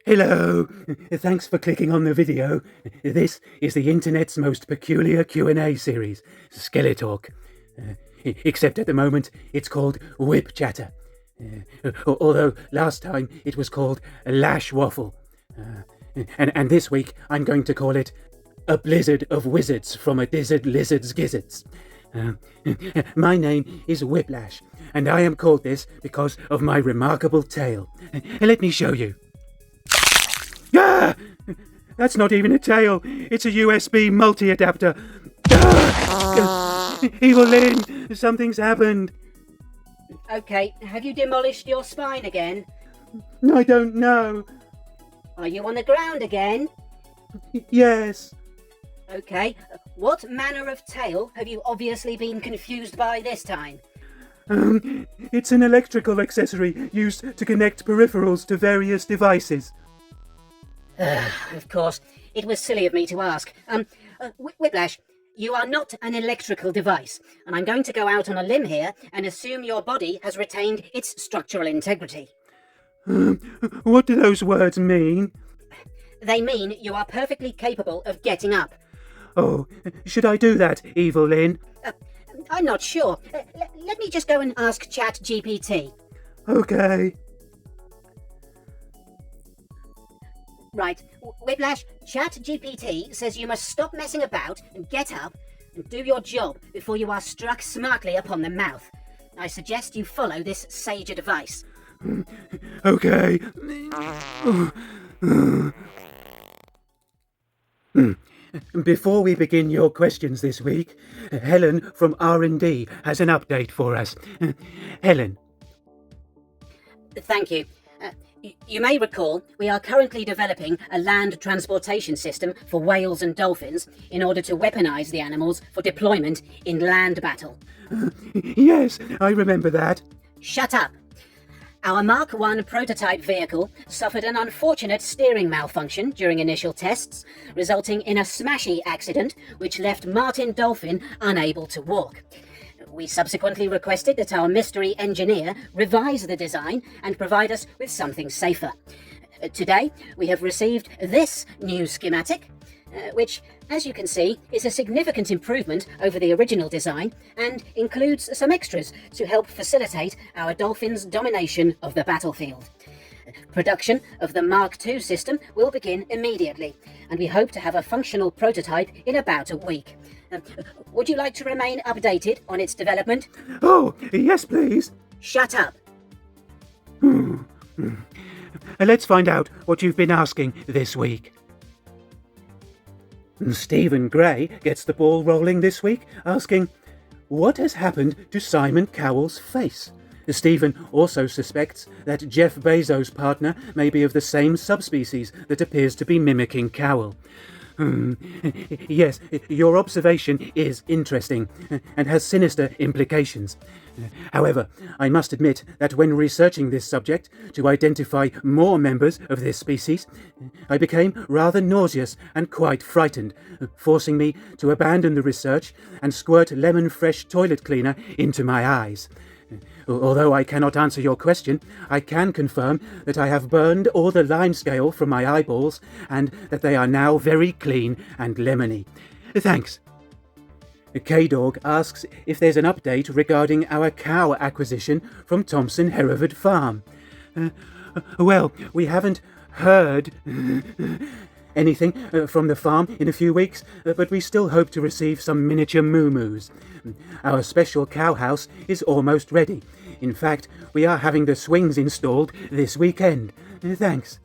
Hello! Thanks for clicking on the video. This is the internet's most peculiar Q&A series, SkeleTalk. Except at the moment it's called Whip Chatter. Although last time it was called Lash Waffle. And this week I'm going to call it A Blizzard of Wizards from a Dizzard Lizard's Gizzards. My name is Whiplash, and I am called this because of my remarkable tail. Let me show you. Ah! That's not even a tail, it's a USB multi-adapter. Ah! Evil Lynn, something's happened. Okay, have you demolished your spine again? I don't know. Are you on the ground again? Yes. Okay, what manner of tail have you obviously been confused by this time? It's an electrical accessory used to connect peripherals to various devices. Of course, it was silly of me to ask. Whiplash, you are not an electrical device, and I'm going to go out on a limb here and assume your body has retained its structural integrity. What do those words mean? They mean you are perfectly capable of getting up. Oh, should I do that, Evil Lynn? I'm not sure. Let me just go and ask ChatGPT. Okay. Right, Whiplash, ChatGPT says you must stop messing about and get up and do your job before you are struck smartly upon the mouth. I suggest you follow this sage advice. Okay. Before we begin your questions this week, Helen from R&D has an update for us. Helen. Thank you. You may recall we are currently developing a land transportation system for whales and dolphins in order to weaponize the animals for deployment in land battle. Yes, I remember that. Shut up! Our Mark I prototype vehicle suffered an unfortunate steering malfunction during initial tests, resulting in a smashy accident which left Martin Dolphin unable to walk. We subsequently requested that our mystery engineer revise the design and provide us with something safer. Today, we have received this new schematic, which, as you can see, is a significant improvement over the original design and includes some extras to help facilitate our Dolphin's domination of the battlefield. Production of the Mark II system will begin immediately, and we hope to have a functional prototype in about a week. Would you like to remain updated on its development? Oh, yes, please. Shut up. Let's find out what you've been asking this week. Stephen Gray gets the ball rolling this week, asking, what has happened to Simon Cowell's face? Stephen also suspects that Jeff Bezos' partner may be of the same subspecies that appears to be mimicking Cowell. Yes, your observation is interesting and has sinister implications. However, I must admit that when researching this subject to identify more members of this species, I became rather nauseous and quite frightened, forcing me to abandon the research and squirt lemon-fresh toilet cleaner into my eyes. Although I cannot answer your question, I can confirm that I have burned all the lime scale from my eyeballs and that they are now very clean and lemony. Thanks. K-Dog asks if there's an update regarding our cow acquisition from Thompson Hereford Farm. Well, we haven't heard anything from the farm in a few weeks, but we still hope to receive some miniature moo-moos. Our special cow house is almost ready. In fact, we are having the swings installed this weekend. Thanks.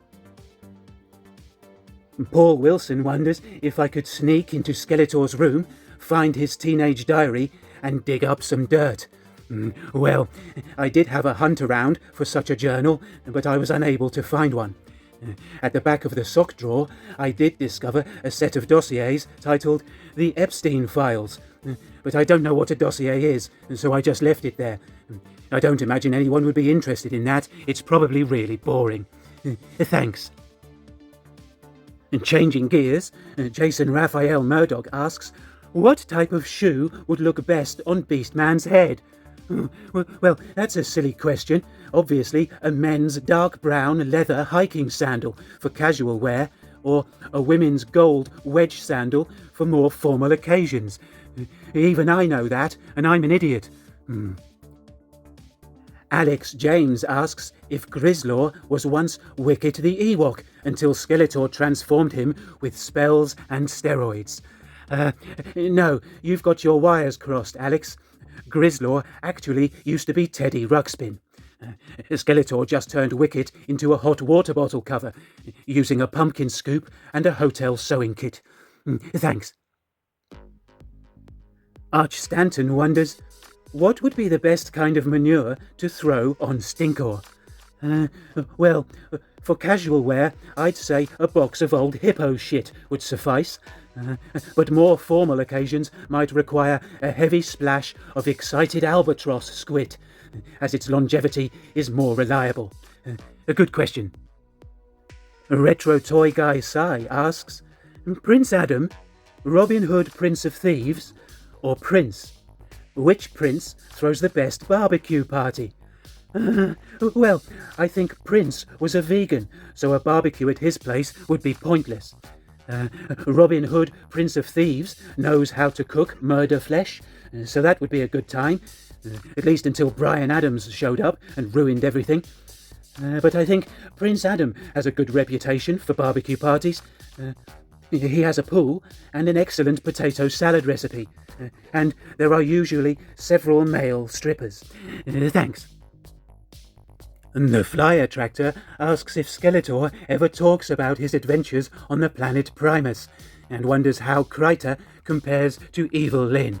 Paul Wilson wonders if I could sneak into Skeletor's room, find his teenage diary, and dig up some dirt. Well, I did have a hunt around for such a journal, but I was unable to find one. At the back of the sock drawer, I did discover a set of dossiers titled The Epstein Files, but I don't know what a dossier is, so I just left it there. I don't imagine anyone would be interested in that. It's probably really boring. Thanks. Changing gears, Jason Raphael Murdoch asks, what type of shoe would look best on Beastman's head? Well, that's a silly question. Obviously, a men's dark brown leather hiking sandal for casual wear, or a women's gold wedge sandal for more formal occasions. Even I know that, and I'm an idiot. Alex James asks if Grislaw was once Wicket the Ewok until Skeletor transformed him with spells and steroids. No, you've got your wires crossed, Alex. Grislaw actually used to be Teddy Ruxpin. Skeletor just turned Wicket into a hot water bottle cover, using a pumpkin scoop and a hotel sewing kit. Thanks. Arch Stanton wonders, what would be the best kind of manure to throw on Stinkor? Well, for casual wear, I'd say a box of old hippo shit would suffice. But more formal occasions might require a heavy splash of excited albatross squid, as its longevity is more reliable. A good question. Retro Toy Guy Sai asks, Prince Adam, Robin Hood Prince of Thieves, or Prince? Which prince throws the best barbecue party? Well, I think Prince was a vegan, so a barbecue at his place would be pointless. Robin Hood, Prince of Thieves, knows how to cook murder flesh, so that would be a good time, at least until Bryan Adams showed up and ruined everything. But I think Prince Adam has a good reputation for barbecue parties. He has a pool and an excellent potato salad recipe, and there are usually several male strippers. Thanks. The Fly Attractor asks if Skeletor ever talks about his adventures on the planet Primus, and wonders how Kryta compares to Evil Lyn.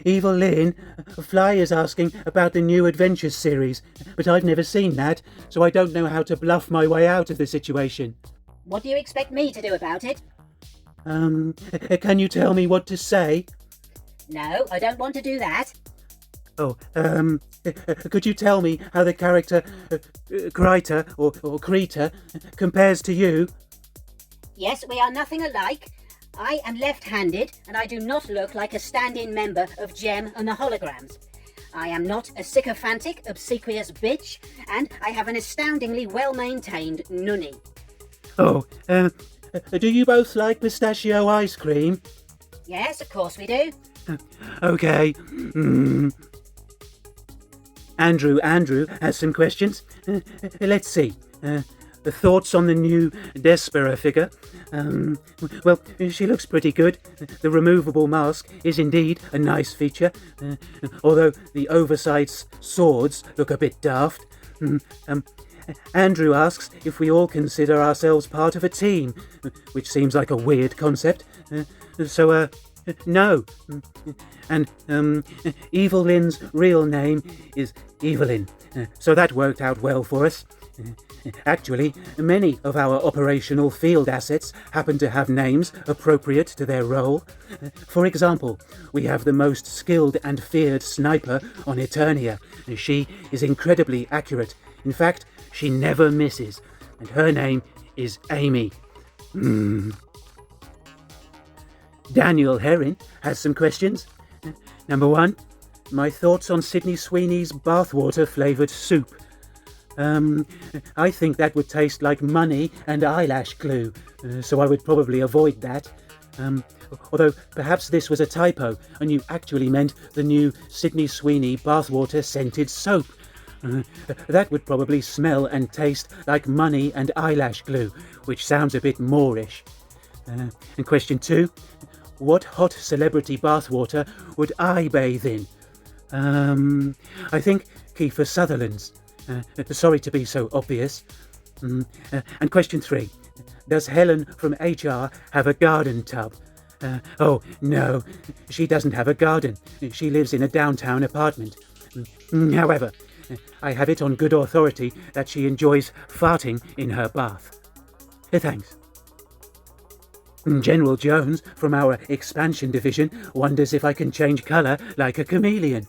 Evil Lyn, Fly is asking about the new Adventures series, but I've never seen that, so I don't know how to bluff my way out of the situation. What do you expect me to do about it? Can you tell me what to say? No, I don't want to do that. Oh, could you tell me how the character Kryta or Krita compares to you? Yes, we are nothing alike. I am left-handed, and I do not look like a stand-in member of Jem and the Holograms. I am not a sycophantic, obsequious bitch, and I have an astoundingly well-maintained nunny. Oh, do you both like pistachio ice cream? Yes, of course we do. Okay. Andrew has some questions. Let's see. Thoughts on the new Despera figure? Well, she looks pretty good. The removable mask is indeed a nice feature, although the oversized swords look a bit daft. Andrew asks if we all consider ourselves part of a team, which seems like a weird concept. No. And Evil Lyn's real name is Evelyn, so that worked out well for us. Actually, many of our operational field assets happen to have names appropriate to their role. For example, we have the most skilled and feared sniper on Eternia. She is incredibly accurate. In fact, she never misses, and her name is Amy. Daniel Herring has some questions. Number 1, my thoughts on Sydney Sweeney's bathwater flavoured soup. I think that would taste like money and eyelash glue, so I would probably avoid that. Although perhaps this was a typo and you actually meant the new Sydney Sweeney bathwater scented soap. That would probably smell and taste like money and eyelash glue, which sounds a bit Moorish. And question 2, what hot celebrity bathwater would I bathe in? I think Kiefer Sutherland's. Sorry to be so obvious. And question 3, does Helen from HR have a garden tub? Oh, no, she doesn't have a garden. She lives in a downtown apartment. However, I have it on good authority that she enjoys farting in her bath. Thanks. General Jones from our expansion division wonders if I can change colour like a chameleon.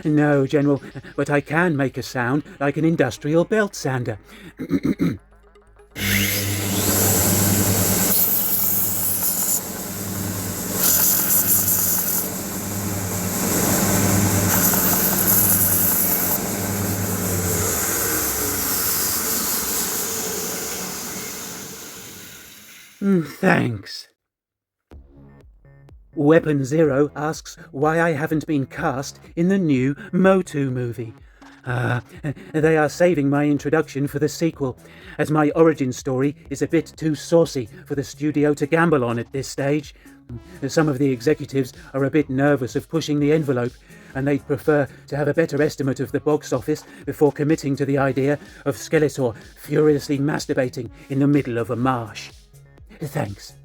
No, General, but I can make a sound like an industrial belt sander. Thanks. Weapon Zero asks why I haven't been cast in the new Motu movie. They are saving my introduction for the sequel, as my origin story is a bit too saucy for the studio to gamble on at this stage. Some of the executives are a bit nervous of pushing the envelope, and they'd prefer to have a better estimate of the box office before committing to the idea of Skeletor furiously masturbating in the middle of a marsh. Thanks.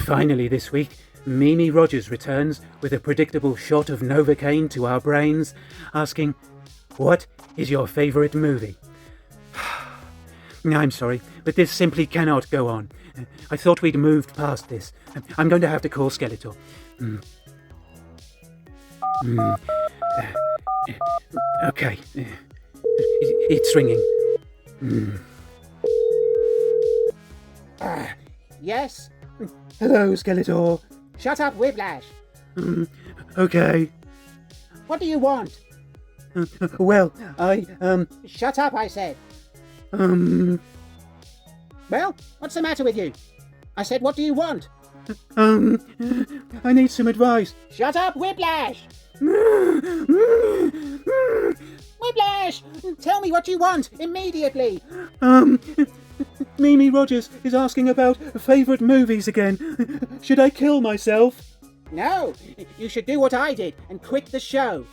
Finally this week, Mimi Rogers returns with a predictable shot of Novocaine to our brains, asking, "What is your favourite movie?" I'm sorry, but this simply cannot go on. I thought we'd moved past this. I'm going to have to call Skeletor. Okay. It's ringing. Yes? Hello, Skeletor. Shut up, Whiplash. Okay. What do you want? Well, I, Shut up, I said. Well, what's the matter with you? I said, what do you want? I need some advice. Shut up, Whiplash! Whiplash! Tell me what you want, immediately! Mimi Rogers is asking about favourite movies again. Should I kill myself? No, you should do what I did and quit the show.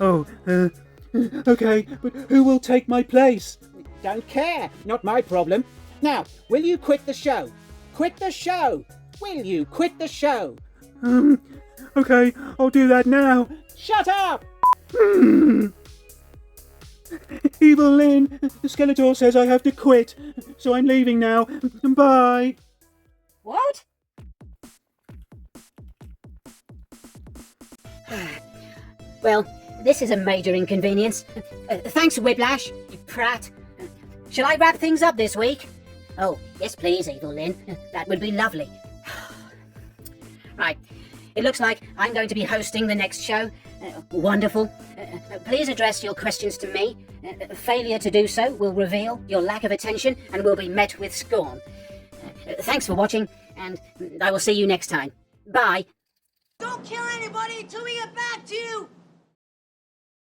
Okay, but who will take my place? Don't care, not my problem. Now, will you quit the show? Quit the show! Will you quit the show? Okay, I'll do that now. Shut up! Evil Lynn, Skeletor says I have to quit, so I'm leaving now. Bye. What? Well, this is a major inconvenience. Thanks, Whiplash, you prat. Shall I wrap things up this week? Oh, yes please, Evil Lynn. That would be lovely. Right, it looks like I'm going to be hosting the next show. Wonderful. Please address your questions to me. Failure to do so will reveal your lack of attention and will be met with scorn. Thanks for watching, and I will see you next time. Bye. Don't kill anybody until we get back to you!